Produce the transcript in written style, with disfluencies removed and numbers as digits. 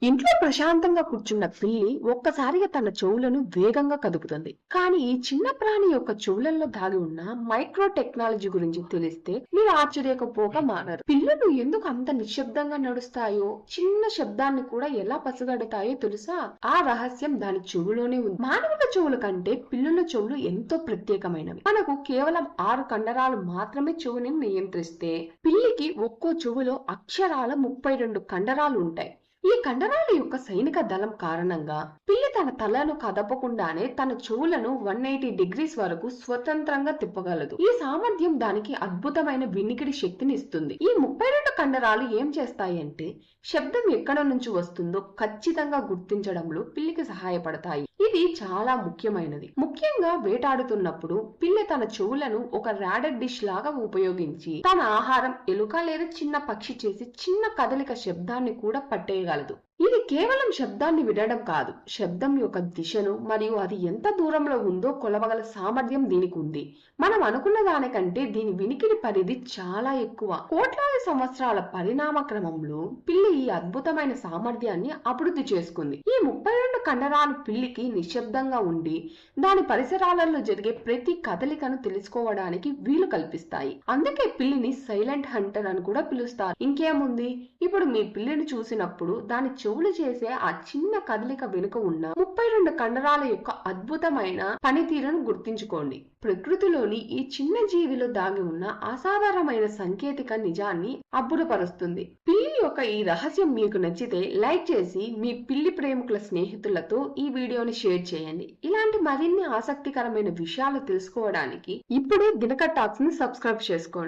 ఇంట్లో ప్రశాంతంగా కూర్చున్న పిల్లి ఒక్కసారిగా తన చెవులను వేగంగా కదుపుతుంది. కానీ ఈ చిన్న ప్రాణి యొక్క చెవులలో దాగి ఉన్న మైక్రో టెక్నాలజీ గురించి తెలిస్తే మీరు ఆశ్చర్యకపోక మానరు. పిల్లులు ఎందుకు అంత నిశ్శబ్దంగా నడుస్తాయో, చిన్న శబ్దాన్ని కూడా ఎలా పసిగడతాయో తెలుసా? ఆ రహస్యం దాని చెవులోనే ఉంది. మానవుల చెవుల కంటే పిల్లుల చెవులు ఎంతో ప్రత్యేకమైనవి. మనకు కేవలం 6 కండరాలు మాత్రమే చెవుని నియంత్రిస్తే, పిల్లికి ఒక్కో చెవులో అక్షరాల 32 కండరాలు ఉంటాయి. ఈ కండరాల యొక్క సైనిక దళం కారణంగా పిల్లి తన తలను కదపకుండానే తన చెవులను 180 డిగ్రీస్ వరకు స్వతంత్రంగా తిప్పగలదు. ఈ సామర్థ్యం దానికి అద్భుతమైన వినికిడి శక్తిని ఇస్తుంది. ఈ 32 కండరాలు ఏం చేస్తాయంటే, శబ్దం ఎక్కడ నుంచి వస్తుందో ఖచ్చితంగా గుర్తించడంలో పిల్లికి సహాయపడతాయి. ఇది చాలా ముఖ్యమైనది. ముఖ్యంగా వేటాడుతున్నప్పుడు పిల్లి తన చెవులను ఒక రాడర్ డిష్ లాగా ఉపయోగించి తన ఆహారం ఎలుక లేదా చిన్న పక్షి చేసి చిన్న కదలిక శబ్దాన్ని కూడా పట్టేయగలదు. ఇది కేవలం శబ్దాన్ని వినడం కాదు, శబ్దం యొక్క దిశను మరియు అది ఎంత దూరంలో ఉందో కొలవగల సామర్థ్యం దీనికి ఉంది. మనం అనుకున్న దానికంటే దీని వినికిడి పరిధి చాలా ఎక్కువ. కోట్లాది సంవత్సరాల పరిణామ క్రమంలో పిల్లి ఈ అద్భుతమైన సామర్థ్యాన్ని అభివృద్ధి చేసుకుంది. ఈ 32 కండరాలు పిల్లికి నిశ్శబ్దంగా ఉండి దాని పరిసరాలలో జరిగే ప్రతి కదలికను తెలుసుకోవడానికి వీలు కల్పిస్తాయి. అందుకే పిల్లిని సైలెంట్ హంటర్ అని కూడా పిలుస్తారు. ఇంకేముంది, ఇప్పుడు మీ పిల్లిని చూసినప్పుడు దాని చెవులు చేసే ఆ చిన్న కదలిక వెనుక ఉన్న 32 కండరాల యొక్క అద్భుతమైన పనితీరును గుర్తించుకోండి. ప్రకృతిలోని ఈ చిన్న జీవిలో దాగి ఉన్న అసాధారణమైన సాంకేతిక నిజాన్ని అబ్బురపరుస్తుంది. పిల్లి యొక్క ఈ రహస్యం మీకు నచ్చితే లైక్ చేసి మీ పిల్లి ప్రేమికుల స్నేహితులతో ఈ వీడియోని షేర్ చేయండి. ఇలాంటి మరిన్ని ఆసక్తికరమైన విషయాలు తెలుసుకోవడానికి ఇప్పుడే దినకర్ టాక్స్ ని సబ్స్క్రైబ్ చేసుకోండి.